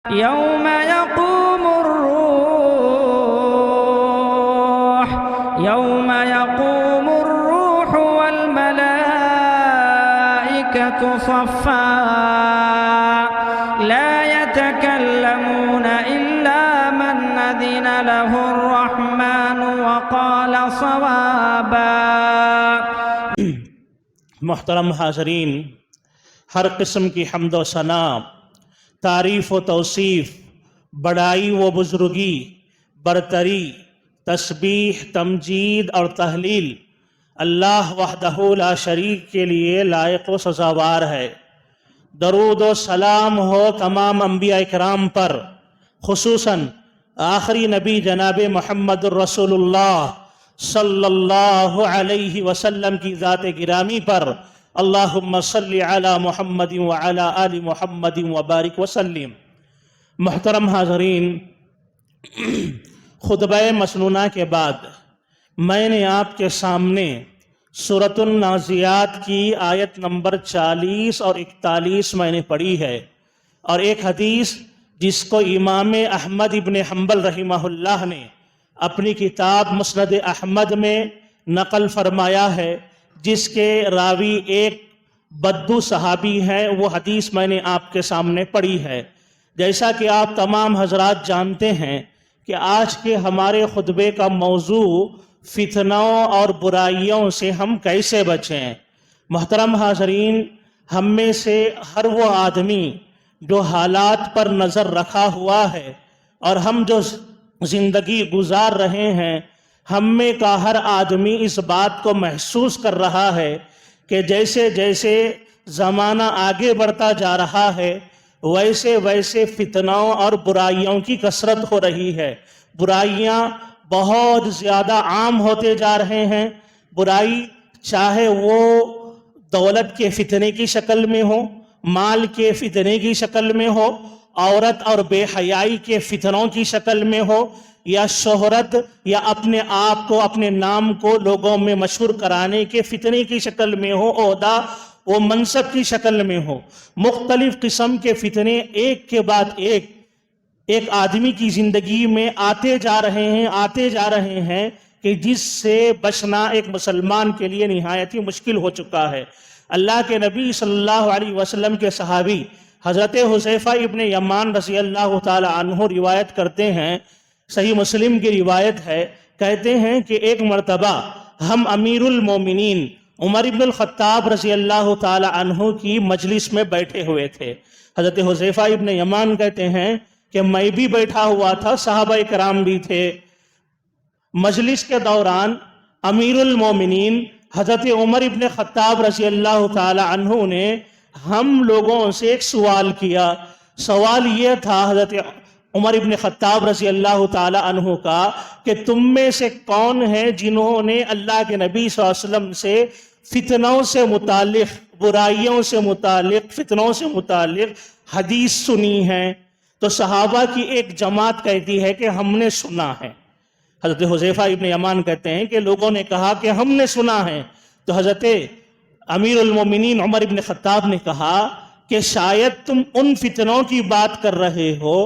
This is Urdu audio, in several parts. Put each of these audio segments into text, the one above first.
يوم يقوم الروح والملائكة صفا لا يتكلمون إلا من أذن له الرحمن وقال صوابا۔ محترم حاضرین، ہر قسم کی حمد و ثنا، تعریف و توصیف، بڑائی و بزرگی، برتری، تسبیح، تمجید اور تحلیل اللہ وحدہ لا شریک کے لیے لائق و سزاوار ہے۔ درود و سلام ہو تمام انبیاء اکرام پر، خصوصاً آخری نبی جناب محمد الرسول اللہ صلی اللہ علیہ وسلم کی ذات گرامی پر۔ اللہم صلی علی محمد وعلی آل محمد وبارک وسلم۔ محترم حاضرین، خطبہ مسنونہ کے بعد میں نے آپ کے سامنے سورۃ النازعات کی آیت نمبر 40 اور 41 میں نے پڑھی ہے، اور ایک حدیث جس کو امام احمد ابن حنبل رحمہ اللہ نے اپنی کتاب مسند احمد میں نقل فرمایا ہے، جس کے راوی ایک بدو صحابی ہیں، وہ حدیث میں نے آپ کے سامنے پڑھی ہے۔ جیسا کہ آپ تمام حضرات جانتے ہیں کہ آج کے ہمارے خطبے کا موضوع فتنوں اور برائیوں سے ہم کیسے بچیں۔ محترم حاضرین، ہم میں سے ہر وہ آدمی جو حالات پر نظر رکھا ہوا ہے اور ہم جو زندگی گزار رہے ہیں، ہم میں کا ہر آدمی اس بات کو محسوس کر رہا ہے کہ جیسے جیسے زمانہ آگے بڑھتا جا رہا ہے، ویسے ویسے فتنوں اور برائیوں کی کثرت ہو رہی ہے۔ برائیاں بہت زیادہ عام ہوتے جا رہے ہیں۔ برائی چاہے وہ دولت کے فتنے کی شکل میں ہو، مال کے فتنے کی شکل میں ہو، عورت اور بے حیائی کے فتنوں کی شکل میں ہو، یا شہرت یا اپنے آپ کو، اپنے نام کو لوگوں میں مشہور کرانے کے فتنے کی شکل میں ہو، عہدہ و منصب کی شکل میں ہو۔ مختلف قسم کے فتنے ایک کے بعد ایک آدمی کی زندگی میں آتے جا رہے ہیں کہ جس سے بچنا ایک مسلمان کے لیے نہایت ہی مشکل ہو چکا ہے۔ اللہ کے نبی صلی اللہ علیہ وسلم کے صحابی حضرت حذیفہ ابن یمان رضی اللہ تعالی عنہ روایت کرتے ہیں، صحیح مسلم کی روایت ہے، کہتے ہیں کہ ایک مرتبہ ہم امیر المومنین عمر ابن الخطاب رضی اللہ تعالی عنہ کی مجلس میں بیٹھے ہوئے تھے۔ حضرت حذیفہ ابن یمان کہتے ہیں کہ میں بھی بیٹھا ہوا تھا، صحابہ کرام بھی تھے۔ مجلس کے دوران امیر المومنین حضرت عمر ابن خطاب رضی اللہ تعالی عنہ نے ہم لوگوں سے ایک سوال کیا۔ سوال یہ تھا حضرت عمر ابن خطاب رضی اللہ تعالی عنہ کا کہ تم میں سے کون ہے جنہوں نے اللہ کے نبی صلی اللہ علیہ وسلم سے فتنوں سے متعلق، برائیوں سے متعلق، فتنوں سے متعلق حدیث سنی ہے؟ تو صحابہ کی ایک جماعت کہتی ہے کہ ہم نے سنا ہے۔ حضرت حذیفہ ابن یمان کہتے ہیں کہ لوگوں نے کہا کہ ہم نے سنا ہے۔ تو حضرت امیر المومنین عمر ابن خطاب نے کہا کہ شاید تم ان فتنوں کی بات کر رہے ہو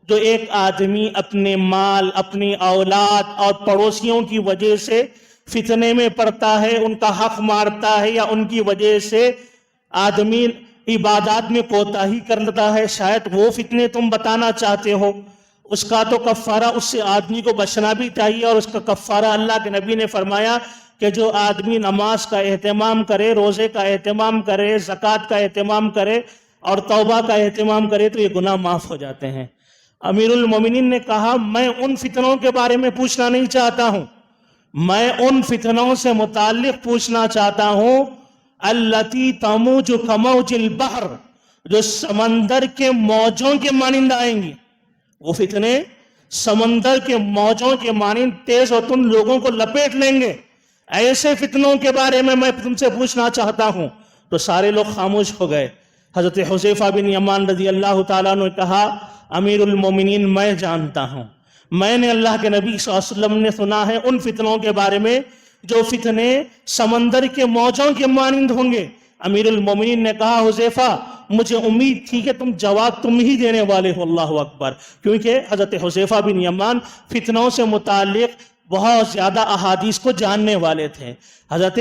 جو ایک آدمی اپنے مال، اپنی اولاد اور پڑوسیوں کی وجہ سے فتنے میں پڑتا ہے، ان کا حق مارتا ہے، یا ان کی وجہ سے آدمی عبادات میں کوتاہی کر لیتا ہے۔ شاید وہ فتنے تم بتانا چاہتے ہو۔ اس کا تو کفارہ، اس سے آدمی کو بچنا بھی چاہیے، اور اس کا کفارہ اللہ کے نبی نے فرمایا کہ جو آدمی نماز کا اہتمام کرے، روزے کا اہتمام کرے، زکوٰۃ کا اہتمام کرے اور توبہ کا اہتمام کرے تو یہ گناہ معاف ہو جاتے ہیں۔ امیر المومنین نے کہا میں ان فتنوں کے بارے میں پوچھنا نہیں چاہتا ہوں، میں ان فتنوں سے متعلق پوچھنا چاہتا ہوں التی تموج کموج البحر، جو سمندر کے موجوں کے مانند آئیں گی۔ وہ فتنے سمندر کے موجوں کے مانند تیز اور تم لوگوں کو لپیٹ لیں گے، ایسے فتنوں کے بارے میں تم سے پوچھنا چاہتا ہوں۔ تو سارے لوگ خاموش ہو گئے۔ حضرت حذیفہ بن یمان رضی اللہ تعالیٰ نے کہا امیر المومنین میں جانتا ہوں، میں نے اللہ کے نبی صلی اللہ علیہ وسلم نے سنا ہے ان فتنوں کے بارے میں جو فتنے سمندر کے موجوں کے مانند ہوں گے، امیر المومنین نے کہا حذیفہ مجھے امید تھی کہ جواب تم ہی دینے والے ہو. اللہ اکبر. کیونکہ حضرت حذیفہ بن یمان فتنوں سے متعلق بہت زیادہ احادیث کو جاننے والے تھے. حضرت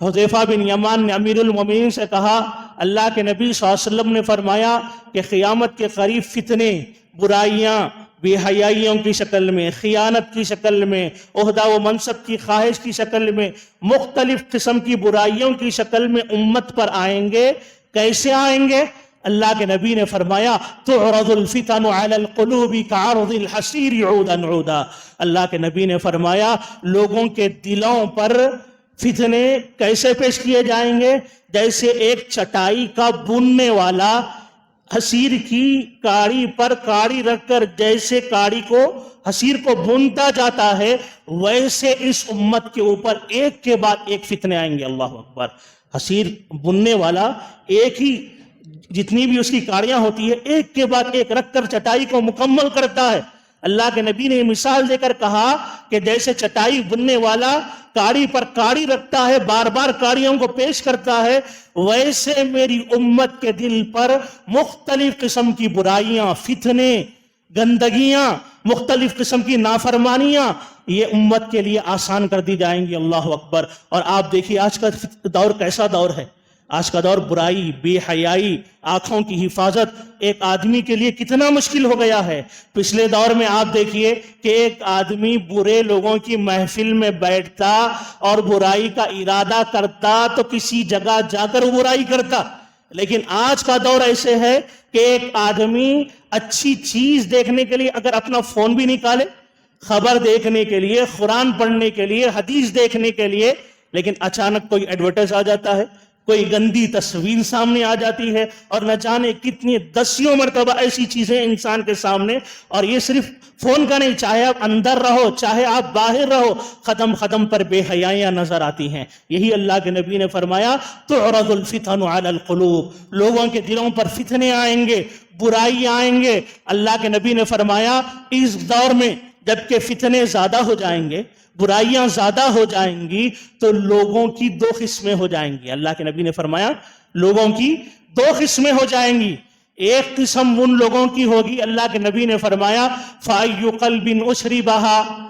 حذیفہ بن یمان نے امیر المومنین سے کہا اللہ کے نبی صلی اللہ علیہ وسلم نے فرمایا کہ قیامت کے قریب فتنے، برائیاں، بے حیائیوں کی شکل میں، خیانت کی شکل میں، عہدہ و منصب کی خواہش کی شکل میں، مختلف قسم کی برائیوں کی شکل میں امت پر آئیں گے. کیسے آئیں گے؟ اللہ کے نبی نے فرمایا تعرض الفتن علی القلوب کعرض الحصیر عودا عودا. اللہ کے نبی نے فرمایا لوگوں کے دلوں پر فتنے کیسے پیش کیے جائیں گے؟ جیسے ایک چٹائی کا بننے والا حصیر کی کاڑی پر کاڑی رکھ کر جیسے کاڑی کو حصیر کو بنتا جاتا ہے، ویسے اس امت کے اوپر ایک کے بعد ایک فتنے آئیں گے. اللہ اکبر. حصیر بننے والا ایک ہی جتنی بھی اس کی کاڑیاں ہوتی ہے ایک کے بعد ایک رکھ کر چٹائی کو مکمل کرتا ہے. اللہ کے نبی نے یہ مثال دے کر کہا کہ جیسے چٹائی بننے والا کاڑی پر کاڑی رکھتا ہے، بار بار کاڑیوں کو پیش کرتا ہے، ویسے میری امت کے دل پر مختلف قسم کی برائیاں، فتنے، گندگیاں، مختلف قسم کی نافرمانیاں یہ امت کے لیے آسان کر دی جائیں گی. اللہ اکبر. اور آپ دیکھیے آج کا دور کیسا دور ہے. آج کا دور برائی، بے حیائی، آنکھوں کی حفاظت ایک آدمی کے لیے کتنا مشکل ہو گیا ہے. پچھلے دور میں آپ دیکھیے کہ ایک آدمی برے لوگوں کی محفل میں بیٹھتا اور برائی کا ارادہ کرتا تو کسی جگہ جا کر برائی کرتا. لیکن آج کا دور ایسے ہے کہ ایک آدمی اچھی چیز دیکھنے کے لیے اگر اپنا فون بھی نکالے، خبر دیکھنے کے لیے، قرآن پڑھنے کے لیے، حدیث دیکھنے کے لیے، لیکن اچانک کوئی ایڈورٹائز آ جاتا ہے، کوئی گندی تصویر سامنے آ جاتی ہے، اور نہ جانے کتنی دسیوں مرتبہ ایسی چیزیں انسان کے سامنے. اور یہ صرف فون کا نہیں، چاہے آپ اندر رہو چاہے آپ باہر رہو، قدم قدم پر بے حیائیاں نظر آتی ہیں. یہی اللہ کے نبی نے فرمایا تعرض الفتن علی القلوب. لوگوں کے دلوں پر فتنے آئیں گے، برائی آئیں گے. اللہ کے نبی نے فرمایا اس دور میں جبکہ فتنے زیادہ ہو جائیں گے، برائیاں زیادہ ہو جائیں گی، تو لوگوں کی دو قسمیں ہو جائیں گی. اللہ کے نبی نے فرمایا لوگوں کی دو قسمیں ہو جائیں گی. ایک قسم ان لوگوں کی ہوگی، اللہ کے نبی نے فرمایا فَأَيُّ قَلْبٍ أُشْرِبَهَا.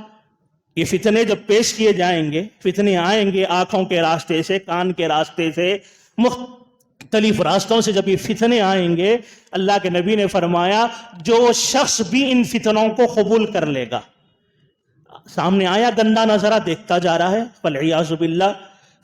یہ فتنے جب پیش کیے جائیں گے، فتنے آئیں گے آنکھوں کے راستے سے، کان کے راستے سے، مختلف راستوں سے جب یہ فتنے آئیں گے، اللہ کے نبی نے فرمایا جو شخص بھی ان فتنوں کو قبول کر لے گا. سامنے آیا گندا نظرہ دیکھتا جا رہا ہے، فالعیاذ باللہ.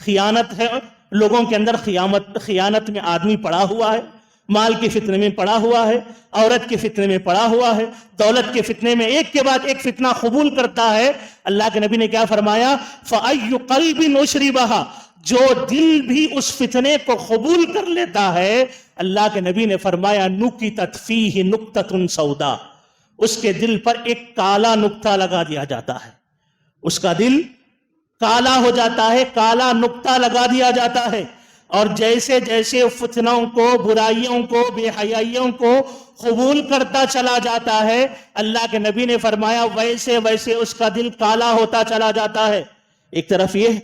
خیانت ہے، لوگوں کے اندر خیانت میں آدمی پڑا ہوا ہے، مال کے فتنے میں پڑا ہوا ہے، عورت کے فتنے میں پڑا ہوا ہے، دولت کے فتنے میں ایک کے بعد ایک فتنہ قبول کرتا ہے. اللہ کے نبی نے کیا فرمایا فَأَيُّ قَلْبٍ أُشْرِبَهَا. جو دل بھی اس فتنے کو قبول کر لیتا ہے، اللہ کے نبی نے فرمایا نُكِتَتْ فِيهِ نُقْطَةٌ سَوْدَا. اس کے دل پر ایک کالا نقطہ لگا دیا جاتا ہے. اس کا دل کالا ہو جاتا ہے، کالا نقطہ لگا دیا جاتا ہے. اور جیسے جیسے فتنوں کو، برائیوں کو، بے حیائیوں کو قبول کرتا چلا جاتا ہے، اللہ کے نبی نے فرمایا ویسے ویسے اس کا دل کالا ہوتا چلا جاتا ہے. ایک طرف یہ،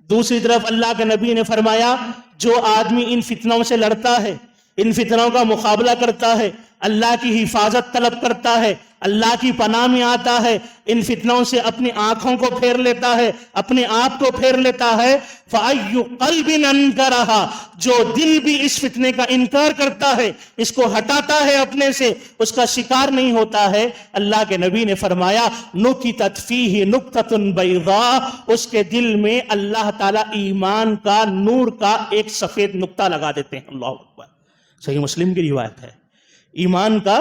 دوسری طرف اللہ کے نبی نے فرمایا جو آدمی ان فتنوں سے لڑتا ہے، ان فتنوں کا مقابلہ کرتا ہے، اللہ کی حفاظت طلب کرتا ہے، اللہ کی پناہ میں آتا ہے، ان فتنوں سے اپنی آنکھوں کو پھیر لیتا ہے، اپنے آپ کو پھیر لیتا ہے. فَأَيُّ قَلْبٍ أَنْكَرَهَا. جو دل بھی اس فتنے کا انکار کرتا ہے، اس کو ہٹاتا ہے اپنے سے، اس کا شکار نہیں ہوتا ہے، اللہ کے نبی نے فرمایا نُكِتَتْ فِيهِ نُقْطَةٌ بَيْضَاء. اس کے دل میں اللہ تعالیٰ ایمان کا، نور کا ایک سفید نقطہ لگا دیتے ہیں. اللہ اکبر. صحیح مسلم کی روایت ہے. ایمان کا،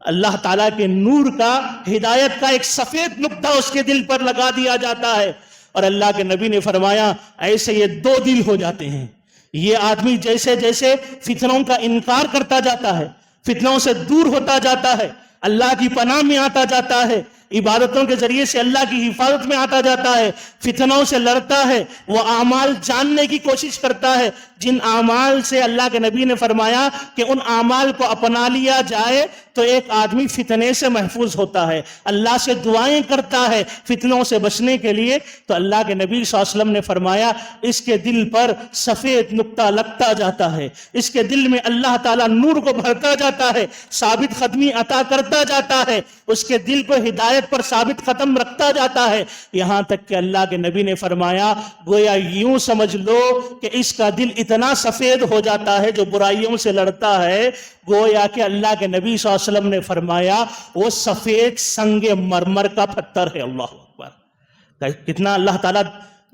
اللہ تعالیٰ کے نور کا، ہدایت کا ایک سفید نقطہ اس کے دل پر لگا دیا جاتا ہے. اور اللہ کے نبی نے فرمایا ایسے یہ دو دل ہو جاتے ہیں. یہ آدمی جیسے جیسے فتنوں کا انکار کرتا جاتا ہے، فتنوں سے دور ہوتا جاتا ہے، اللہ کی پناہ میں آتا جاتا ہے، عبادتوں کے ذریعے سے اللہ کی حفاظت میں آتا جاتا ہے، فتنوں سے لڑتا ہے، وہ اعمال جاننے کی کوشش کرتا ہے جن اعمال سے اللہ کے نبی نے فرمایا کہ ان اعمال کو اپنا لیا جائے تو ایک آدمی فتنے سے محفوظ ہوتا ہے، اللہ سے دعائیں کرتا ہے فتنوں سے بچنے کے لیے، تو اللہ کے نبی صلی اللہ علیہ وسلم نے فرمایا اس کے دل پر سفید نقطہ لگتا جاتا ہے، اس کے دل میں اللہ تعالیٰ نور کو بھرتا جاتا ہے، ثابت قدمی عطا کرتا جاتا ہے، اس کے دل کو ہدایت پر ثابت قدم رکھتا جاتا ہے، یہاں تک کہ اللہ کے نبی نے فرمایا گویا یوں سمجھ لو کہ اس کا دل اتنا سفید ہو جاتا ہے جو برائیوں سے لڑتا ہے، گویا کہ اللہ کے نبی صلی اللہ علیہ وسلم نے فرمایا وہ سفید سنگ مرمر کا پتھر ہے۔ اللہ اکبر، کتنا اللہ تعالیٰ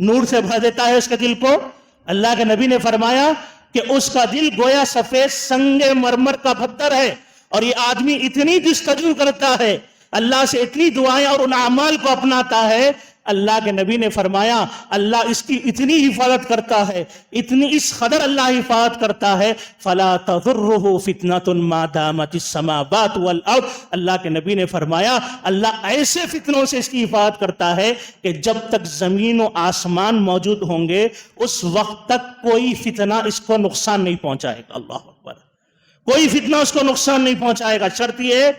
نور سے بھر دیتا ہے اس کے دل کو۔ اللہ کے نبی نے فرمایا کہ اس کا دل گویا سفید سنگ مرمر کا پتھر ہے، اور یہ آدمی اتنی جستجو کرتا ہے، اللہ سے اتنی دعائیں اور ان اعمال کو اپناتا ہے، اللہ کے نبی نے فرمایا اللہ اس کی اتنی حفاظت کرتا ہے، اتنی اس قدر اللہ حفاظت کرتا ہے، فلا تضرہ فتنۃ ما دامت السماوات والارض، اللہ کے نبی نے فرمایا اللہ ایسے فتنوں سے اس کی حفاظت کرتا ہے کہ جب تک زمین و آسمان موجود ہوں گے اس وقت تک کوئی فتنہ اس کو نقصان نہیں پہنچائے گا۔ اللہ اکبر، کوئی فتنہ اس کو نقصان نہیں پہنچائے گا، شرط یہ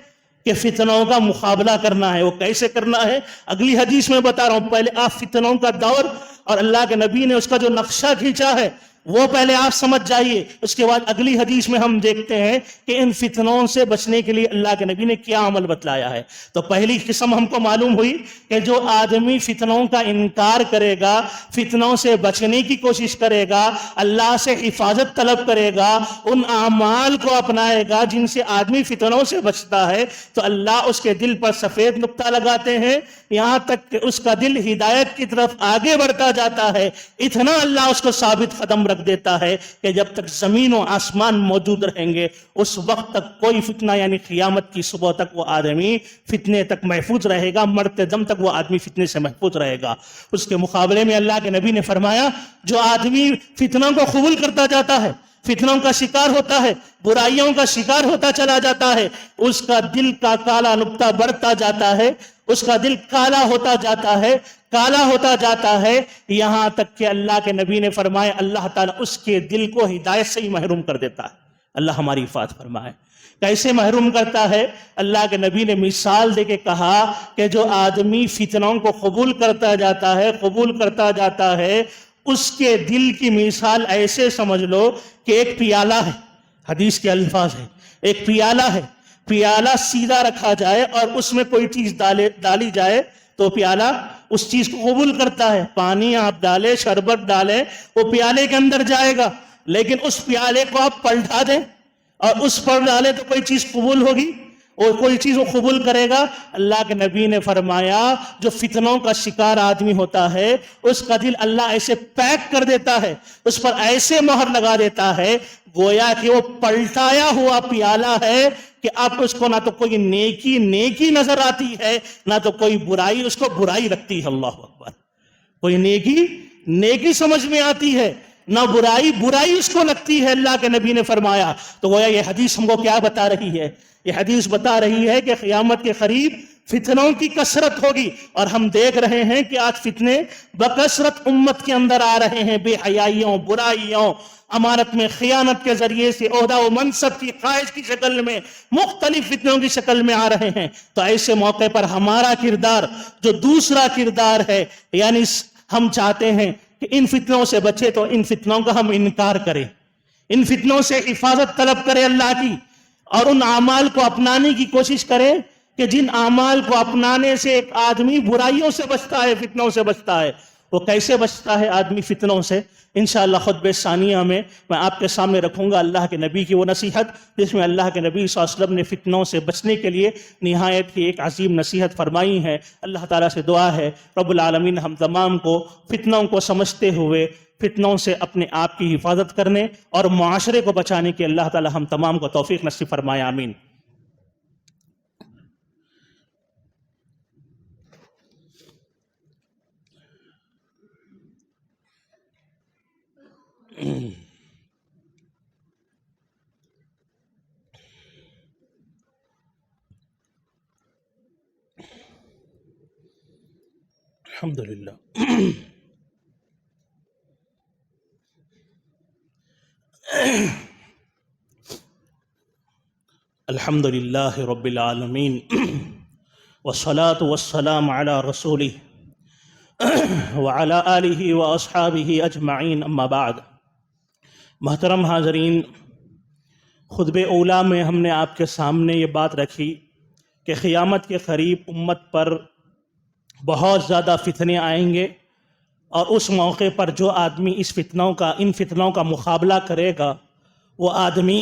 کہ فتنوں کا مقابلہ کرنا ہے۔ وہ کیسے کرنا ہے اگلی حدیث میں بتا رہا ہوں، پہلے آپ فتنوں کا دور اور اللہ کے نبی نے اس کا جو نقشہ کھینچا ہے وہ پہلے آپ سمجھ جائیے، اس کے بعد اگلی حدیث میں ہم دیکھتے ہیں کہ ان فتنوں سے بچنے کے لیے اللہ کے نبی نے کیا عمل بتلایا ہے۔ تو پہلی قسم ہم کو معلوم ہوئی کہ جو آدمی فتنوں کا انکار کرے گا، فتنوں سے بچنے کی کوشش کرے گا، اللہ سے حفاظت طلب کرے گا، ان اعمال کو اپنائے گا جن سے آدمی فتنوں سے بچتا ہے، تو اللہ اس کے دل پر سفید نقطہ لگاتے ہیں یہاں تک کہ اس کا دل ہدایت کی طرف آگے بڑھتا جاتا ہے، اتنا اللہ اس کو ثابت قدم رکھ دیتا ہے کہ جب تک زمین و آسمان موجود رہیں گے اس وقت تک کوئی فتنہ، یعنی قیامت کی صبح تک وہ آدمی فتنے تک محفوظ رہے گا، مرتے دم تک وہ آدمی فتنے سے محفوظ رہے گا۔ اس کے مقابلے میں اللہ کے نبی نے فرمایا جو آدمی فتنوں کو قبول کرتا جاتا ہے، فتنوں کا شکار ہوتا ہے، برائیوں کا شکار ہوتا چلا جاتا ہے، اس کا دل کا کالا نقطہ بڑھتا جاتا ہے، اس کا دل کالا ہوتا جاتا ہے، کالا ہوتا جاتا ہے، یہاں تک کہ اللہ کے نبی نے فرمایا اللہ تعالیٰ اس کے دل کو ہدایت سے ہی محروم کر دیتا ہے۔ اللہ ہماری حفاظت فرمائے۔ کیسے محروم کرتا ہے؟ اللہ کے نبی نے مثال دے کے کہا کہ جو آدمی فتنوں کو قبول کرتا جاتا ہے اس کے دل کی مثال ایسے سمجھ لو کہ ایک پیالہ ہے، حدیث کے الفاظ ہے، ایک پیالہ ہے، پیالہ سیدھا رکھا جائے اور اس میں کوئی چیز ڈالی جائے تو پیالہ اس چیز کو قبول کرتا ہے، پانی آپ ڈالیں، شربت ڈالیں، وہ پیالے کے اندر جائے گا، لیکن اس پیالے کو آپ پلٹا دیں اور اس پر ڈالیں تو کوئی چیز قبول ہوگی، اور کوئی چیز وہ قبول کرے گا؟ اللہ کے نبی نے فرمایا جو فتنوں کا شکار آدمی ہوتا ہے اس کا دل اللہ ایسے پیک کر دیتا ہے، اس پر ایسے مہر لگا دیتا ہے گویا کہ وہ پلٹایا ہوا پیالہ ہے کہ اب اس کو نہ تو کوئی نیکی نظر آتی ہے، نہ تو کوئی برائی اس کو برائی لگتی ہے۔ اللہ اکبر، کوئی نیکی سمجھ میں آتی ہے، نہ برائی اس کو لگتی ہے۔ اللہ کے نبی نے فرمایا تو گویا یہ حدیث ہم کو کیا بتا رہی ہے؟ یہ حدیث بتا رہی ہے کہ قیامت کے قریب فتنوں کی کثرت ہوگی، اور ہم دیکھ رہے ہیں کہ آج فتنے بکثرت امت کے اندر آ رہے ہیں، بے حیائیوں، برائیوں، امانت میں خیانت کے ذریعے سے، عہدہ و منصب کی خواہش کی شکل میں، مختلف فتنوں کی شکل میں آ رہے ہیں۔ تو ایسے موقع پر ہمارا کردار جو دوسرا کردار ہے، یعنی ہم چاہتے ہیں کہ ان فتنوں سے بچے تو ان فتنوں کا ہم انکار کریں، ان فتنوں سے حفاظت طلب کریں اللہ کی، اور ان اعمال کو اپنانے کی کوشش کریں کہ جن اعمال کو اپنانے سے ایک آدمی برائیوں سے بچتا ہے، فتنوں سے بچتا ہے۔ وہ کیسے بچتا ہے آدمی فتنوں سے؟ انشاءاللہ خطبہ ثانیہ میں آپ کے سامنے رکھوں گا اللہ کے نبی کی وہ نصیحت جس میں اللہ کے نبی صلی اللہ علیہ وسلم نے فتنوں سے بچنے کے لیے نہایت کی ایک عظیم نصیحت فرمائی ہے۔ اللہ تعالیٰ سے دعا ہے رب العالمین ہم تمام کو فتنوں کو سمجھتے ہوئے فتنوں سے اپنے آپ کی حفاظت کرنے اور معاشرے کو بچانے کے اللہ تعالیٰ ہم تمام کو توفیق نصیب فرمائے، آمین۔ الحمدللہ۔ الحمد للہ رب العالمین والصلاة والسلام علی رسولہ وعلی آلہ واصحابہ اجمعین، اما بعد۔ محترم حاضرین، خطبہ اولیٰ میں ہم نے آپ کے سامنے یہ بات رکھی کہ قیامت کے قریب امت پر بہت زیادہ فتنے آئیں گے، اور اس موقع پر جو آدمی ان فتنوں کا مقابلہ کرے گا وہ آدمی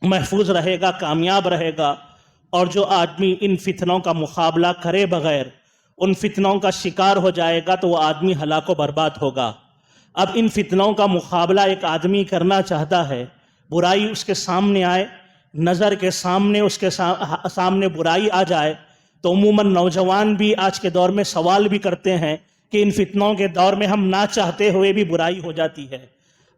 محفوظ رہے گا، کامیاب رہے گا، اور جو آدمی ان فتنوں کا مقابلہ کرے بغیر ان فتنوں کا شکار ہو جائے گا تو وہ آدمی ہلاک و برباد ہوگا۔ اب ان فتنوں کا مقابلہ ایک آدمی کرنا چاہتا ہے، برائی اس کے سامنے آئے، نظر کے سامنے اس کے سامنے برائی آ جائے تو عموماً نوجوان بھی آج کے دور میں سوال بھی کرتے ہیں کہ ان فتنوں کے دور میں ہم نہ چاہتے ہوئے بھی برائی ہو جاتی ہے۔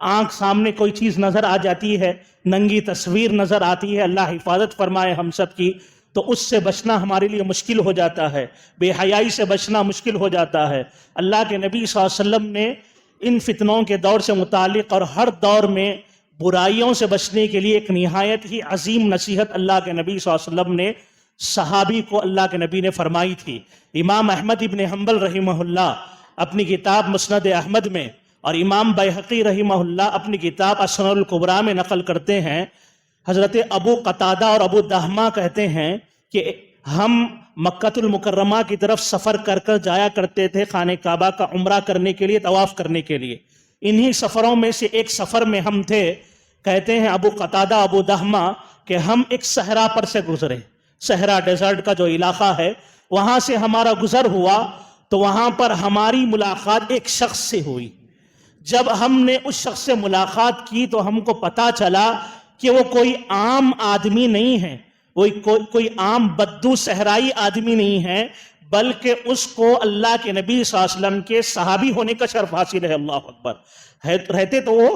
آنکھ سامنے کوئی چیز نظر آ جاتی ہے، ننگی تصویر نظر آتی ہے، اللہ حفاظت فرمائے ہم سب کی، تو اس سے بچنا ہمارے لیے مشکل ہو جاتا ہے، بے حیائی سے بچنا مشکل ہو جاتا ہے۔ اللہ کے نبی صلی اللہ علیہ وسلم نے ان فتنوں کے دور سے متعلق اور ہر دور میں برائیوں سے بچنے کے لیے ایک نہایت ہی عظیم نصیحت اللہ کے نبی صلی اللہ علیہ وسلم نے صحابی کو اللہ کے نبی نے فرمائی تھی۔ امام احمد ابن حنبل رحمہ اللہ اپنی کتاب مسند احمد میں، اور امام بیہقی رحمہ اللہ اپنی کتاب السنن الکبریٰ میں نقل کرتے ہیں، حضرت ابو قتادہ اور ابو دہمہ کہتے ہیں کہ ہم مکۃ المکرمہ کی طرف سفر کر جایا کرتے تھے خانہ کعبہ کا عمرہ کرنے کے لیے، طواف کرنے کے لیے۔ انہی سفروں میں سے ایک سفر میں ہم تھے، کہتے ہیں ابو قتادہ ابو دہمہ، کہ ہم ایک صحرا پر سے گزرے، صحرا ڈیزرٹ کا جو علاقہ ہے وہاں سے ہمارا گزر ہوا، تو وہاں پر ہماری ملاقات ایک شخص سے ہوئی۔ جب ہم نے اس شخص سے ملاقات کی تو ہم کو پتا چلا کہ وہ کوئی عام آدمی نہیں ہے، کوئی عام بدو صحرائی آدمی نہیں ہے، بلکہ اس کو اللہ کے نبی صلی اللہ علیہ وسلم کے صحابی ہونے کا شرف حاصل ہے۔ اللہ اکبر۔ رہتے تو وہ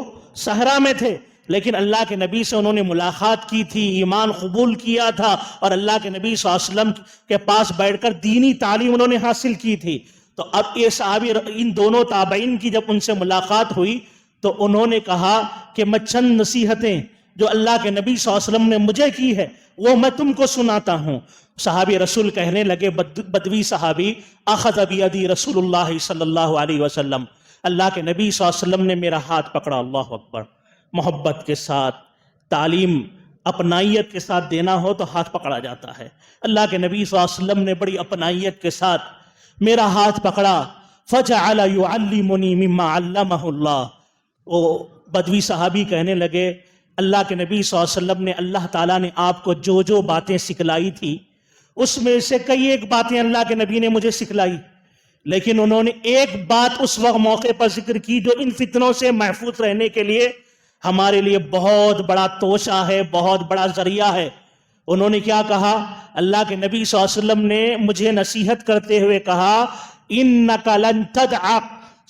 صحرا میں تھے، لیکن اللہ کے نبی سے انہوں نے ملاقات کی تھی، ایمان قبول کیا تھا، اور اللہ کے نبی صلی اللہ علیہ وسلم کے پاس بیٹھ کر دینی تعلیم انہوں نے حاصل کی تھی۔ تو اب یہ صحابی، ان دونوں تابعین کی جب ان سے ملاقات ہوئی تو انہوں نے کہا کہ میں چند نصیحتیں جو اللہ کے نبی صلی اللہ علیہ وسلم نے مجھے کی ہے وہ میں تم کو سناتا ہوں۔ صحابی رسول کہنے لگے، بدوی صحابی، اخذ بیدی رسول اللہ صلی اللہ علیہ وسلم، اللہ کے نبی صلی اللہ علیہ وسلم نے میرا ہاتھ پکڑا۔ اللہ اکبر۔ محبت کے ساتھ تعلیم اپنائیت کے ساتھ دینا ہو تو ہاتھ پکڑا جاتا ہے۔ اللہ کے نبی صلی اللہ علیہ وسلم نے بڑی اپنائیت کے ساتھ میرا ہاتھ پکڑا، فجعل يعلمني مما علمه اللہ۔ وہ بدوی صحابی کہنے لگے، اللہ کے نبی صلی اللہ علیہ وسلم نے، اللہ تعالیٰ نے آپ کو جو باتیں سکھلائی تھی اس میں سے کئی ایک باتیں اللہ کے نبی نے مجھے سکھلائی، لیکن انہوں نے ایک بات اس وقت موقع پر ذکر کی جو ان فتنوں سے محفوظ رہنے کے لیے ہمارے لیے بہت بڑا توشہ ہے، بہت بڑا ذریعہ ہے۔ انہوں نے کیا کہا؟ اللہ کے نبی صلی اللہ علیہ وسلم نے مجھے نصیحت کرتے ہوئے کہا، اِنَّكَ لَن تَدْعَ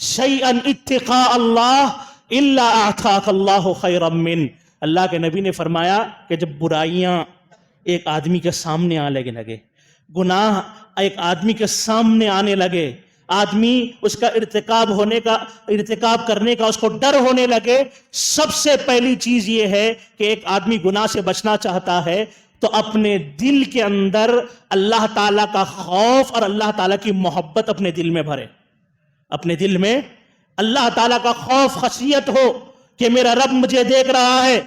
شَيْئًا اتِّقَاءَ اللَّهِ إِلَّا أَعْطَاكَ اللَّهُ خَيْرًا مِّنْ۔ اللہ کے نبی نے فرمایا کہ جب برائیاں ایک آدمی کے سامنے آنے لگے، گناہ ایک آدمی کے سامنے آنے لگے، آدمی اس کا ارتکاب کرنے کا اس کو ڈر ہونے لگے، سب سے پہلی چیز یہ ہے کہ ایک آدمی گناہ سے بچنا چاہتا ہے تو اپنے دل کے اندر اللہ تعالیٰ کا خوف اور اللہ تعالیٰ کی محبت اپنے دل میں بھرے، اپنے دل میں اللہ تعالیٰ کا خوف، خشیت ہو کہ میرا رب مجھے دیکھ رہا ہے،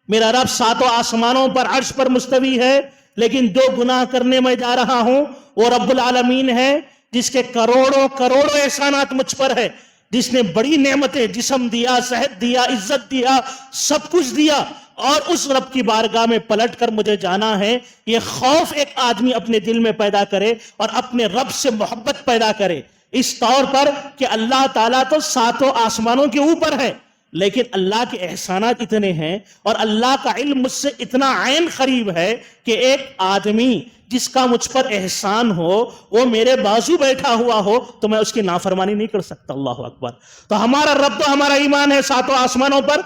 میرا رب ساتوں آسمانوں پر عرش پر مستوی ہے، لیکن جو گناہ کرنے میں جا رہا ہوں وہ رب العالمین ہے جس کے کروڑوں احسانات مجھ پر ہے، جس نے بڑی نعمتیں، جسم دیا، صحت دیا، عزت دیا، سب کچھ دیا، اور اس رب کی بارگاہ میں پلٹ کر مجھے جانا ہے۔ یہ خوف ایک آدمی اپنے دل میں پیدا کرے اور اپنے رب سے محبت پیدا کرے، اس طور پر کہ اللہ تعالیٰ تو ساتوں آسمانوں کے اوپر ہے، لیکن اللہ کے احسانات اتنے ہیں اور اللہ کا علم مجھ سے اتنا عین قریب ہے کہ ایک آدمی جس کا مجھ پر احسان ہو، وہ میرے بازو بیٹھا ہوا ہو تو میں اس کی نافرمانی نہیں کر سکتا۔ اللہ اکبر۔ تو ہمارا رب تو ہمارا ایمان ہے ساتوں آسمانوں پر،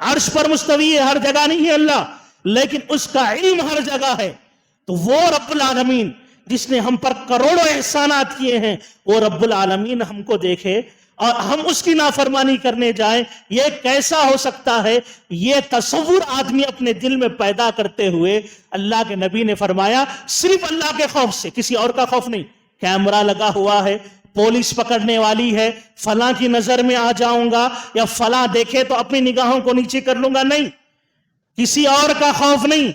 عرش پر مستوی ہے، ہر جگہ نہیں ہے اللہ، لیکن اس کا علم ہر جگہ ہے۔ تو وہ رب العالمین جس نے ہم پر کروڑوں احسانات کیے ہیں، وہ رب العالمین ہم کو دیکھے اور ہم اس کی نافرمانی کرنے جائیں، یہ کیسا ہو سکتا ہے؟ یہ تصور آدمی اپنے دل میں پیدا کرتے ہوئے اللہ کے نبی نے فرمایا صرف اللہ کے خوف سے، کسی اور کا خوف نہیں۔ کیمرہ لگا ہوا ہے، پولیس پکڑنے والی ہے، فلاں کی نظر میں آ جاؤں گا یا فلاں دیکھے تو اپنی نگاہوں کو نیچے کر لوں گا، نہیں، کسی اور کا خوف نہیں۔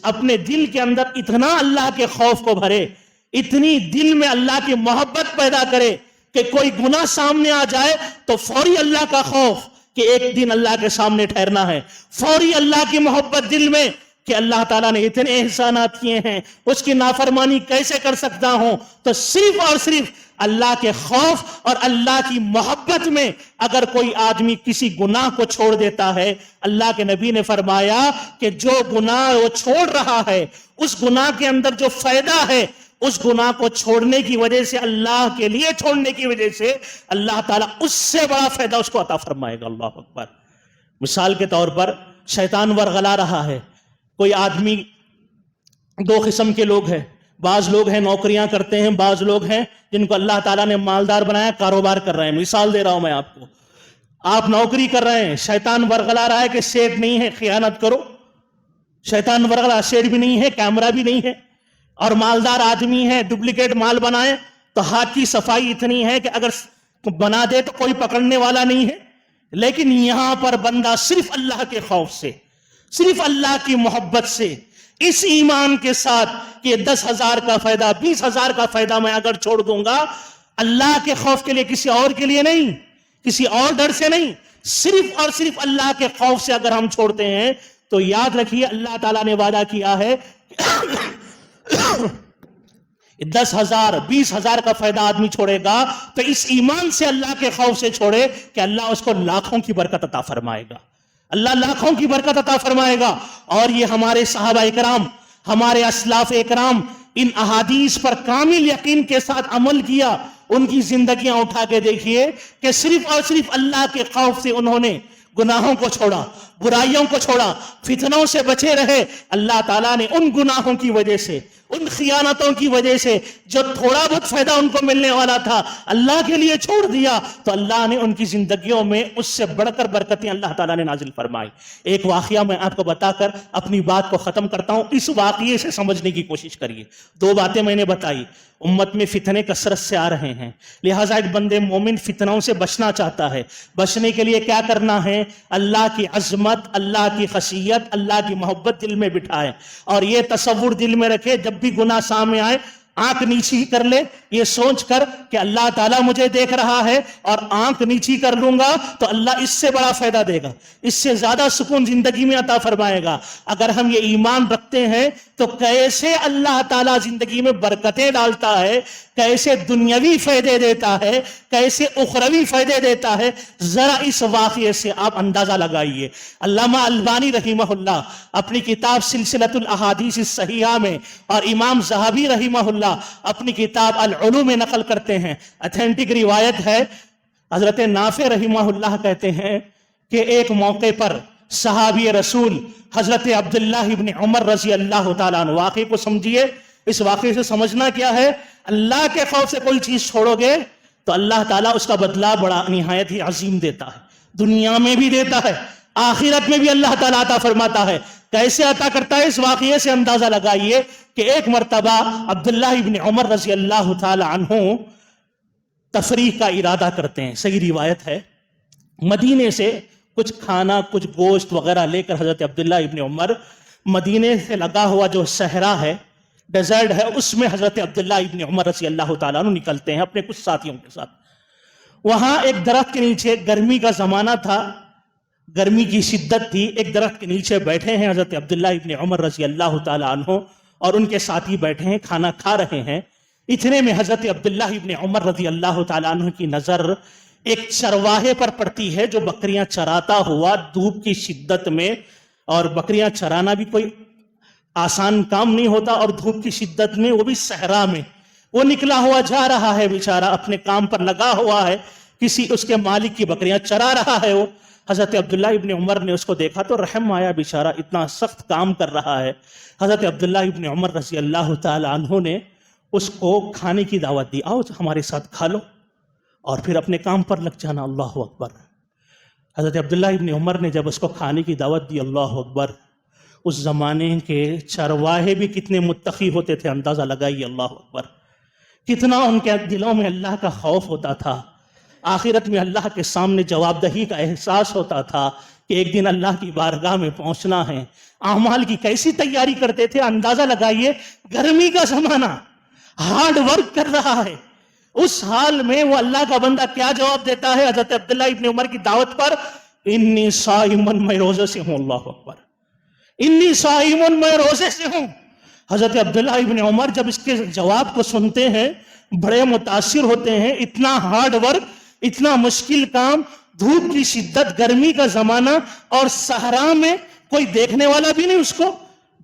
اپنے دل کے اندر اتنا اللہ کے خوف کو بھرے، اتنی دل میں اللہ کی محبت پیدا کرے کہ کوئی گناہ سامنے آ جائے تو فوری اللہ کا خوف کہ ایک دن اللہ کے سامنے ٹھہرنا ہے، فوری اللہ کی محبت دل میں کہ اللہ تعالیٰ نے اتنے احسانات کیے ہیں، اس کی نافرمانی کیسے کر سکتا ہوں؟ تو صرف اور صرف اللہ کے خوف اور اللہ کی محبت میں اگر کوئی آدمی کسی گناہ کو چھوڑ دیتا ہے، اللہ کے نبی نے فرمایا کہ جو گناہ وہ چھوڑ رہا ہے، اس گناہ کے اندر جو فائدہ ہے، اس گناہ کو چھوڑنے کی وجہ سے، اللہ کے لیے چھوڑنے کی وجہ سے اللہ تعالیٰ اس سے بڑا فائدہ اس کو عطا فرمائے گا۔ اللہ اکبر۔ مثال کے طور پر شیطان ورغلا رہا ہے، کوئی آدمی، دو قسم کے لوگ ہیں، بعض لوگ ہیں نوکریاں کرتے ہیں، بعض لوگ ہیں جن کو اللہ تعالیٰ نے مالدار بنایا، کاروبار کر رہے ہیں۔ مثال دے رہا ہوں میں آپ کو، آپ نوکری کر رہے ہیں، شیطان ورغلا رہا ہے کہ سیٹ نہیں ہے، خیانت کرو، شیطان ورغلا، سیٹ بھی نہیں ہے، کیمرہ بھی نہیں ہے، اور مالدار آدمی ہے، ڈپلیکیٹ مال بنائے تو ہاتھ کی صفائی اتنی ہے کہ اگر بنا دے تو کوئی پکڑنے والا نہیں ہے۔ لیکن یہاں پر بندہ صرف اللہ کے خوف سے، صرف اللہ کی محبت سے، اس ایمان کے ساتھ کہ 10,000 کا فائدہ، 20,000 کا فائدہ میں اگر چھوڑ دوں گا، اللہ کے خوف کے لیے، کسی اور کے لیے نہیں، کسی اور ڈر سے نہیں، صرف اور صرف اللہ کے خوف سے اگر ہم چھوڑتے ہیں تو یاد رکھیے اللہ تعالیٰ نے وعدہ کیا ہے 10,000 20,000 کا فائدہ آدمی چھوڑے گا تو اس ایمان سے اللہ کے خوف سے چھوڑے کہ اللہ اس کو لاکھوں کی برکت عطا فرمائے گا، اللہ لاکھوں کی برکت عطا فرمائے گا۔ اور یہ ہمارے صحابہ اکرام، ہمارے اسلاف اکرام ان احادیث پر کامل یقین کے ساتھ عمل کیا، ان کی زندگیاں اٹھا کے دیکھیے کہ صرف اور صرف اللہ کے خوف سے انہوں نے گناہوں کو چھوڑا، برائیوں کو چھوڑا، فتنوں سے بچے رہے۔ اللہ تعالیٰ نے ان گناہوں کی وجہ سے، ان خیانتوں کی وجہ سے جو تھوڑا بہت فائدہ ان کو ملنے والا تھا اللہ کے لیے چھوڑ دیا، تو اللہ نے ان کی زندگیوں میں اس سے بڑھ کر برکتیں اللہ تعالیٰ نے نازل فرمائی۔ ایک واقعہ میں آپ کو بتا کر اپنی بات کو ختم کرتا ہوں، اس واقعے سے سمجھنے کی کوشش کریے۔ دو باتیں میں نے بتائی، امت میں فتنے کثرت سے آ رہے ہیں، لہٰذا ایک بندے مومن فتنوں سے بچنا چاہتا ہے، بچنے کے لیے کیا کرنا ہے؟ اللہ کی عظمت، اللہ کی خشیت، اللہ کی محبت دل میں بٹھائے، اور یہ تصور دل میں رکھے جب بھی گناہ سامنے آئے آنکھ نیچی کر لے، یہ سوچ کر کہ اللہ تعالیٰ مجھے دیکھ رہا ہے اور آنکھ نیچی کر لوں گا تو اللہ اس سے بڑا فائدہ دے گا، اس سے زیادہ سکون زندگی میں عطا فرمائے گا۔ اگر ہم یہ ایمان رکھتے ہیں تو کیسے اللہ تعالیٰ زندگی میں برکتیں ڈالتا ہے، کیسے دنیاوی فائدے دیتا ہے، کیسے اخروی فائدے دیتا ہے، ذرا اس واقعے سے آپ اندازہ لگائیے۔ علامہ البانی رحمہ اللہ اپنی کتاب سلسلۃ الاحادیث الصحیحہ میں، اور امام ذہبی رحمہ اللہ اپنی کتاب العلوم میں نقل کرتے ہیں، اتھینٹک روایت ہے، حضرت نافع رحمہ اللہ کہتے ہیں کہ ایک موقع پر صحابی رسول حضرت عبداللہ ابن عمر رضی اللہ تعالیٰ عنہ، واقعے کو سمجھیے، اس واقعے سے سمجھنا کیا ہے؟ اللہ کے خوف سے کوئی چیز چھوڑو گے تو اللہ تعالیٰ اس کا بدلہ بڑا نہایت ہی عظیم دیتا ہے، دنیا میں بھی دیتا ہے، آخرت میں بھی اللہ تعالیٰ عطا فرماتا ہے۔ کیسے عطا کرتا ہے؟ اس واقعے سے اندازہ لگائیے کہ ایک مرتبہ عبداللہ ابن عمر رضی اللہ تعالی عنہ تفریح کا ارادہ کرتے ہیں، صحیح روایت ہے، مدینے سے کچھ کھانا، کچھ گوشت وغیرہ لے کر حضرت عبداللہ ابن عمر مدینے سے لگا ہوا جو صحرا ہے، ڈیزرٹ ہے، اس میں حضرت عبداللہ ابن عمر رضی اللہ تعالیٰ عنہ نکلتے ہیں اپنے کچھ ساتھیوں کے ساتھ۔ وہاں ایک درخت کے نیچے، گرمی کا زمانہ تھا، گرمی کی شدت تھی، ایک درخت کے نیچے بیٹھے ہیں حضرت عبداللہ ابن عمر رضی اللہ تعالیٰ عنہ اور ان کے ساتھی بیٹھے ہیں، کھانا کھا رہے ہیں۔ اتنے میں حضرت عبداللہ ابن عمر رضی اللہ تعالیٰ عنہ کی نظر ایک چرواہے پر پڑتی ہے جو بکریاں چراتا ہوا دھوپ کی شدت میں، اور بکریاں چرانا بھی کوئی آسان کام نہیں ہوتا، اور دھوپ کی شدت میں، وہ بھی صحرا میں، وہ نکلا ہوا جا رہا ہے بیچارہ، اپنے کام پر لگا ہوا ہے، کسی اس کے مالک کی بکریاں چرا رہا ہے وہ۔ حضرت عبداللہ ابن عمر نے اس کو دیکھا تو رحم آیا، بیچارہ اتنا سخت کام کر رہا ہے۔ حضرت عبداللہ ابن عمر رضی اللہ تعالی عنہ نے اس کو کھانے کی دعوت دی، آؤ ہمارے ساتھ کھا لو، اور پھر اپنے کام پر لگ جانا. اللہ اکبر. حضرت عبداللہ ابن عمر نے جب اس کو کھانے کی دعوت دی، اللہ اکبر، اس زمانے کے چرواہے بھی کتنے متقی ہوتے تھے، اندازہ لگائیے. اللہ اکبر. کتنا ان کے دلوں میں اللہ کا خوف ہوتا تھا، آخرت میں اللہ کے سامنے جواب دہی کا احساس ہوتا تھا کہ ایک دن اللہ کی بارگاہ میں پہنچنا ہے. اعمال کی کیسی تیاری کرتے تھے، اندازہ لگائیے. گرمی کا زمانہ، ہارڈ ورک کر رہا ہے، اس حال میں وہ اللہ کا بندہ کیا جواب دیتا ہے حضرت عبداللہ ابن عمر کی دعوت پر؟ انی صائمن، میں روزے سے ہوں. اللہ اکبر. انی صائمن، میں روزے سے ہوں. حضرت عبداللہ ابن عمر جب اس کے جواب کو سنتے ہیں بڑے متاثر ہوتے ہیں. اتنا ہارڈ ورک، اتنا مشکل کام، دھوپ کی شدت، گرمی کا زمانہ، اور صحرا میں کوئی دیکھنے والا بھی نہیں اس کو.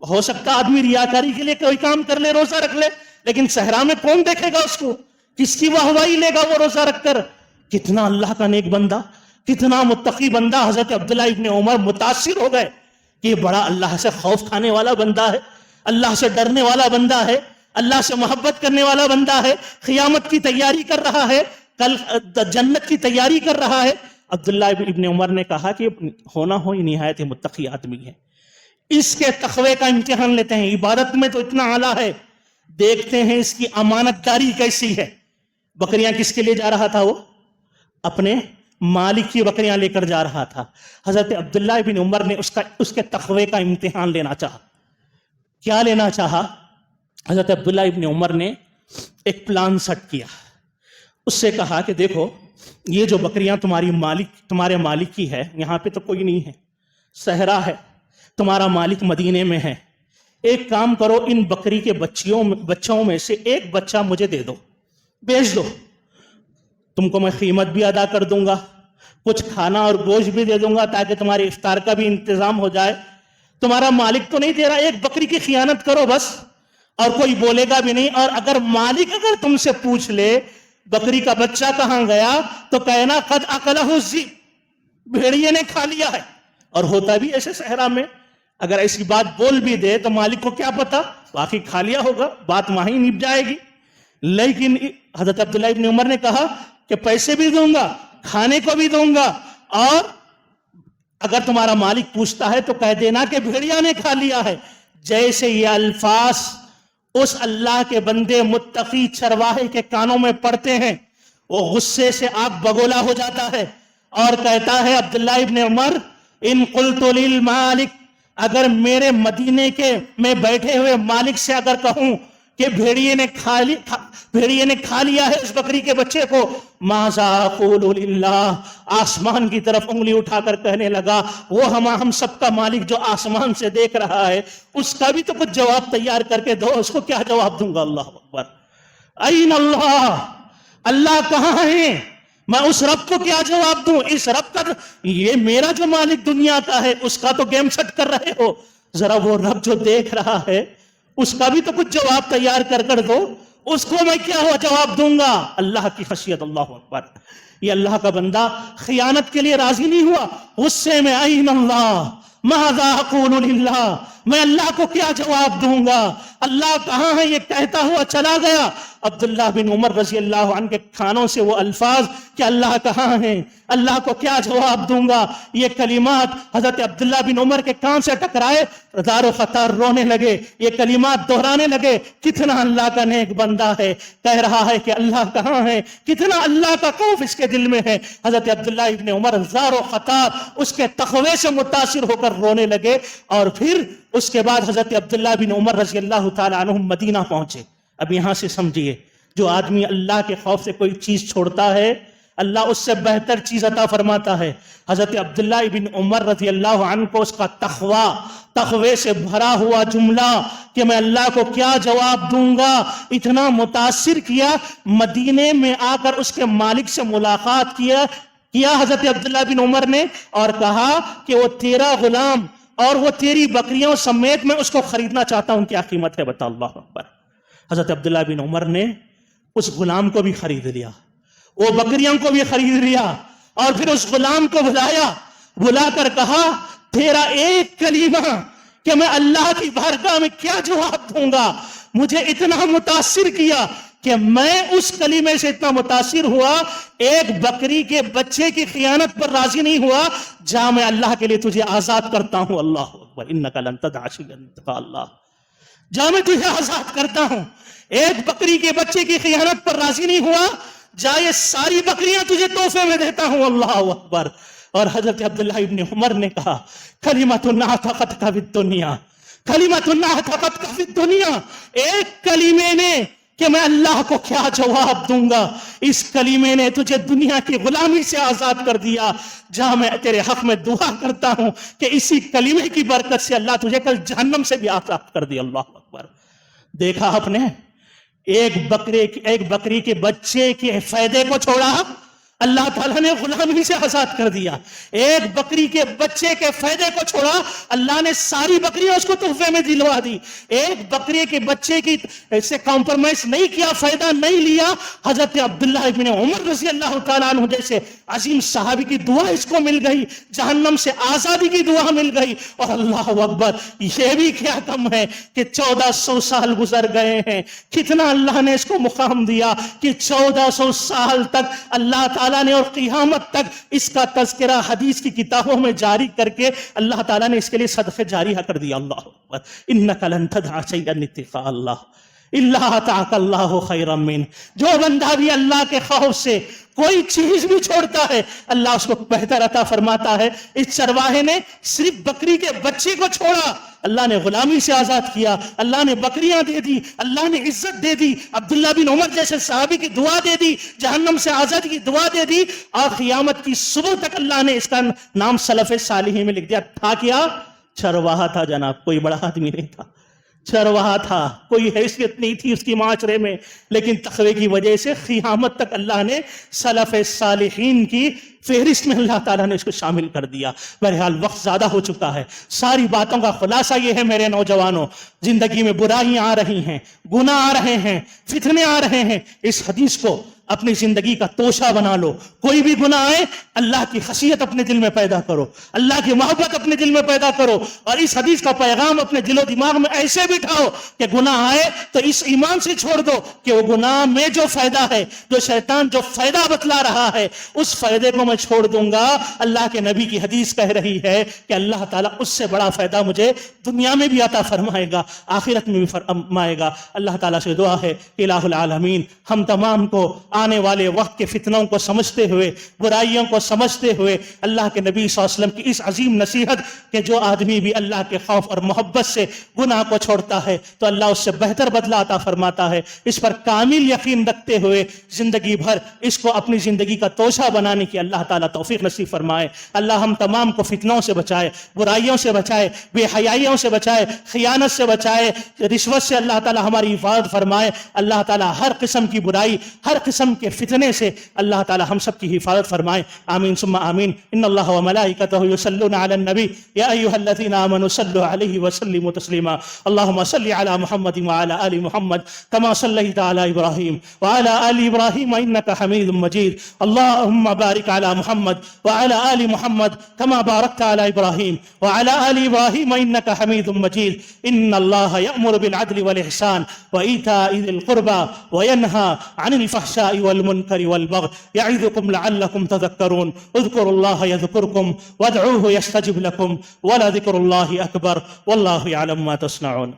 ہو سکتا آدمی ریاکاری کے لیے کوئی کام کر لے، روزہ رکھ لے، لیکن صحرا میں کون دیکھے گا اس کو؟ کس کی واہوائی لے گا وہ روزہ رکھ کر؟ کتنا اللہ کا نیک بندہ، کتنا متقی بندہ. حضرت عبداللہ ابن عمر متاثر ہو گئے کہ یہ بڑا اللہ سے خوف کھانے والا بندہ ہے، اللہ سے ڈرنے والا بندہ ہے، اللہ سے محبت کرنے والا بندہ ہے، قیامت کی تیاری کر رہا ہے، کل جنت کی تیاری کر رہا ہے. عبداللہ ابن عمر نے کہا کہ ہونا ہو یہ نہایت متقی آدمی ہے، اس کے تقوی کا امتحان لیتے ہیں. عبادت میں تو اتنا اعلیٰ ہے، دیکھتے ہیں اس کی امانت داری کیسی ہے. بکریاں کس کے لیے جا رہا تھا؟ وہ اپنے مالک کی بکریاں لے کر جا رہا تھا. حضرت عبداللہ ابن عمر نے اس کے تقوی کا امتحان لینا چاہا. کیا لینا چاہا؟ حضرت عبداللہ ابن عمر نے ایک پلان سیٹ کیا. اس سے کہا کہ دیکھو، یہ جو بکریاں تمہارے مالک کی ہے، یہاں پہ تو کوئی نہیں ہے، صحرا ہے، تمہارا مالک مدینے میں ہے. ایک کام کرو، ان بکری کے بچوں میں سے ایک بچہ مجھے دے دو، بیچ دو، تم کو میں قیمت بھی ادا کر دوں گا، کچھ کھانا اور گوشت بھی دے دوں گا تاکہ تمہارے افطار کا بھی انتظام ہو جائے. تمہارا مالک تو نہیں دے رہا، ایک بکری کی خیانت کرو بس، اور کوئی بولے گا بھی نہیں. اور اگر مالک تم سے پوچھ لے بکری کا بچہ کہاں گیا تو کہنا قد اکلہ الذئب، بھیڑیے نے کھا لیا ہے. اور ہوتا بھی ایسے صحرا میں، اگر ایسی بات بول بھی دے تو مالک کو کیا پتا، باقی کھا لیا ہوگا، بات وہیں نپ جائے گی. لیکن حضرت عبداللہ ابن عمر نے کہا کہ پیسے بھی دوں گا، کھانے کو بھی دوں گا، اور اگر تمہارا مالک پوچھتا ہے تو کہہ دینا کہ بھیڑیا نے کھا لیا ہے. جیسے یہ الفاظ اس اللہ کے بندے متقی چرواہے کے کانوں میں پڑتے ہیں، وہ غصے سے آگ بگولا ہو جاتا ہے اور کہتا ہے عبداللہ ابن عمر، ان قلت للمالک، اگر میرے مدینے کے میں بیٹھے ہوئے مالک سے اگر کہوں کہ بھیڑیے نے کھا لیا ہے اس بکری کے بچے کو، ماذا اقول للہ، آسمان کی طرف انگلی اٹھا کر کہنے لگا، وہ ہم سب کا مالک جو آسمان سے دیکھ رہا ہے، اس کا بھی تو کچھ جواب تیار کر کے دو، اس کو کیا جواب دوں گا؟ اللہ اکبر. این اللہ، اللہ کہاں ہے؟ میں اس رب کو کیا جواب دوں؟ اس رب کا، یہ میرا جو مالک دنیا کا ہے اس کا تو گیم سیٹ کر رہے ہو، ذرا وہ رب جو دیکھ رہا ہے اس کا بھی تو کچھ جواب تیار کر دو، اس کو میں کیا جواب دوں گا؟ اللہ کی خشیت. اللہ اکبر. یہ اللہ کا بندہ خیانت کے لیے راضی نہیں ہوا، غصے میں این اللہ ماذا اقول للہ، میں اللہ کو کیا جواب دوں گا؟ اللہ کہاں ہے یہ کہتا ہوا چلا گیا. عبداللہ بن عمر رضی اللہ عنہ کے کھانوں سے وہ الفاظ کہ اللہ کہاں ہیں، اللہ کو کیا جواب دوں گا، یہ کلمات حضرت عبداللہ بن عمر کے کان سے ٹکرائے، دار و خطار رونے لگے، یہ کلمات دہرانے لگے. کتنا اللہ کا نیک بندہ ہے، کہہ رہا ہے کہ اللہ کہاں ہے، کتنا اللہ کا خوف اس کے دل میں ہے. حضرت عبداللہ ابن عمر دار و خطار اس کے تقوی سے متاثر ہو کر رونے لگے. اور پھر اس کے بعد حضرت عبداللہ بن عمر رضی اللہ تعالی عنہ مدینہ پہنچے. اب یہاں سے سمجھیے، جو آدمی اللہ کے خوف سے کوئی چیز چھوڑتا ہے، اللہ اس سے بہتر چیز عطا فرماتا ہے. حضرت عبداللہ ابن عمر رضی اللہ عنہ کو اس کا تقوی سے بھرا ہوا جملہ کہ میں اللہ کو کیا جواب دوں گا اتنا متاثر کیا. مدینے میں آ کر اس کے مالک سے ملاقات کیا حضرت عبداللہ بن عمر نے، اور کہا کہ وہ تیرا غلام اور وہ تیری بکریوں سمیت میں اس کو خریدنا چاہتا ہوں، کیا قیمت ہے بتا. اللہ اکبر. حضرت عبداللہ بن عمر نے اس غلام کو بھی خرید لیا، وہ بکریوں کو بھی خرید لیا، اور پھر اس غلام کو بلا کر کہا، تیرا ایک کلمہ کہ میں اللہ کی بارگاہ میں کیا جواب دوں گا، مجھے اتنا متاثر کیا کہ میں اس کلمے سے اتنا متاثر ہوا، ایک بکری کے بچے کی خیانت پر راضی نہیں ہوا، جا میں اللہ کے لیے تجھے آزاد کرتا ہوں، اللہ اکبر، انک لن تدع شیئا انتقا اللہ، جا میں تجھے آزاد کرتا ہوں۔ ایک بکری کے بچے کی خیانت پر راضی نہیں ہوا، جا یہ ساری بکریاں تجھے تحفے میں دیتا ہوں، اللہ اکبر۔ اور حضرت عبداللہ ابن عمر نے کہا کلمۃ نعتقتک فی الدنیا، کلمۃ نعتقتک فی الدنیا، ایک کلمے نے کہ میں اللہ کو کیا جواب دوں گا، اس کلمے نے تجھے دنیا کی غلامی سے آزاد کر دیا، جہاں میں تیرے حق میں دعا کرتا ہوں کہ اسی کلمے کی برکت سے اللہ تجھے کل جہنم سے بھی آزاد کر دیا، اللہ اکبر۔ دیکھا آپ نے، ایک بکری کے بچے کے فائدے کو چھوڑا، اللہ تعالیٰ نے غلامی سے آزاد کر دیا۔ ایک بکری کے بچے کے فائدے کو چھوڑا، اللہ نے ساری بکریاں اس کو تحفے میں دلوا دی۔ ایک بکری کے بچے کی سے کمپرومائز نہیں کیا، فائدہ نہیں لیا۔ حضرت عبداللہ ابن عمر رضی اللہ تعالیٰ عنہ جیسے عظیم صحابی کی دعا اس کو مل گئی، جہنم سے آزادی کی دعا مل گئی۔ اور اللہ اکبر، یہ بھی کیا کم ہے کہ 1400 سال گزر گئے ہیں، کتنا اللہ نے اس کو مقام دیا کہ 1400 سال تک اللہ تعالیٰ نے اور قیامت تک اس کا تذکرہ حدیث کی کتابوں میں جاری کر کے اللہ تعالیٰ نے اس کے لیے صدقہ جاریہ کر دیا، اللہ اکبر۔ انک لن تدع شیئا اتقاء اللہ الا آتاک اللہ خیرا من، جو بندہ بھی اللہ کے خوف سے کوئی چیز بھی چھوڑتا ہے اللہ اس کو بہتر عطا فرماتا ہے۔ اس چرواہے نے صرف بکری کے بچے کو چھوڑا، اللہ نے غلامی سے آزاد کیا، اللہ نے بکریاں دے دی، اللہ نے عزت دے دی، عبداللہ بن عمر جیسے صحابی کی دعا دے دی، جہنم سے آزادی کی دعا دے دی، اور قیامت کی صبح تک اللہ نے اس کا نام سلف صالحین میں لکھ دیا۔ تھا کیا؟ چرواہا تھا جناب، کوئی بڑا آدمی نہیں تھا، چرواہا تھا، کوئی حیثیت نہیں تھی اس کی معاشرے میں، لیکن تقوی کی وجہ سے قیامت تک اللہ نے سلف صالحین کی فہرست میں اللہ تعالیٰ نے اس کو شامل کر دیا۔ بہرحال وقت زیادہ ہو چکا ہے، ساری باتوں کا خلاصہ یہ ہے میرے نوجوانوں، زندگی میں برائیاں آ رہی ہیں، گناہ آ رہے ہیں، فتنے آ رہے ہیں، اس حدیث کو اپنی زندگی کا توشہ بنا لو۔ کوئی بھی گناہ آئے، اللہ کی خشیت اپنے دل میں پیدا کرو، اللہ کی محبت اپنے دل میں پیدا کرو، اور اس حدیث کا پیغام اپنے دل و دماغ میں ایسے بٹھاؤ کہ گناہ آئے تو اس ایمان سے چھوڑ دو کہ وہ گناہ میں جو فائدہ ہے، جو شیطان جو فائدہ بتلا رہا ہے، اس فائدے کو میں چھوڑ دوں گا۔ اللہ کے نبی کی حدیث کہہ رہی ہے کہ اللہ تعالیٰ اس سے بڑا فائدہ مجھے دنیا میں بھی عطا فرمائے گا، آخرت میں بھی فرمائے گا۔ اللہ تعالیٰ سے دعا ہے کہ الہ العالمین ہم تمام کو آنے والے وقت کے فتنوں کو سمجھتے ہوئے، برائیوں کو سمجھتے ہوئے، اللہ کے نبی صلی اللہ علیہ وسلم کی اس عظیم نصیحت کہ جو آدمی بھی اللہ کے خوف اور محبت سے گناہ کو چھوڑتا ہے تو اللہ اس سے بہتر بدلہ عطا فرماتا ہے، اس پر کامل یقین رکھتے ہوئے زندگی بھر اس کو اپنی زندگی کا توشہ بنانے کی اللہ تعالیٰ توفیق نصیب فرمائے۔ اللہ ہم تمام کو فتنوں سے بچائے، برائیوں سے بچائے، بے حیائیوں سے بچائے، خیانت سے بچائے، رشوت سے اللہ تعالیٰ ہماری حفاظت فرمائے۔ اللہ تعالیٰ ہر قسم کی برائی، ہر قسم کے فتنے سے اللہ تعالیٰ ہم سب کی حفاظت فرمائے، آمین ثم آمین۔ ان اللہ وملائکتہ یصلون علی النبی یا ایھا الذین آمنوا صلوا علیہ وسلموا تسلیما۔ اللہم صل علی محمد وعلی آل محمد کما صلیت علی ابراہیم وعلی آل ابراہیم انک حمید مجید۔ اللہم بارک علی محمد وعلى آل محمد كما باركت على إبراهيم وعلى آل إبراهيم إنك حميد مجيد۔ إن الله يأمر بالعدل والإحسان وإيتاء ذي القربى وينهى عن الفحشاء والمنكر والبغي يعظكم لعلكم تذكرون۔ اذكروا الله يذكركم وادعوه يستجب لكم ولذكر الله أكبر والله يعلم ما تصنعون۔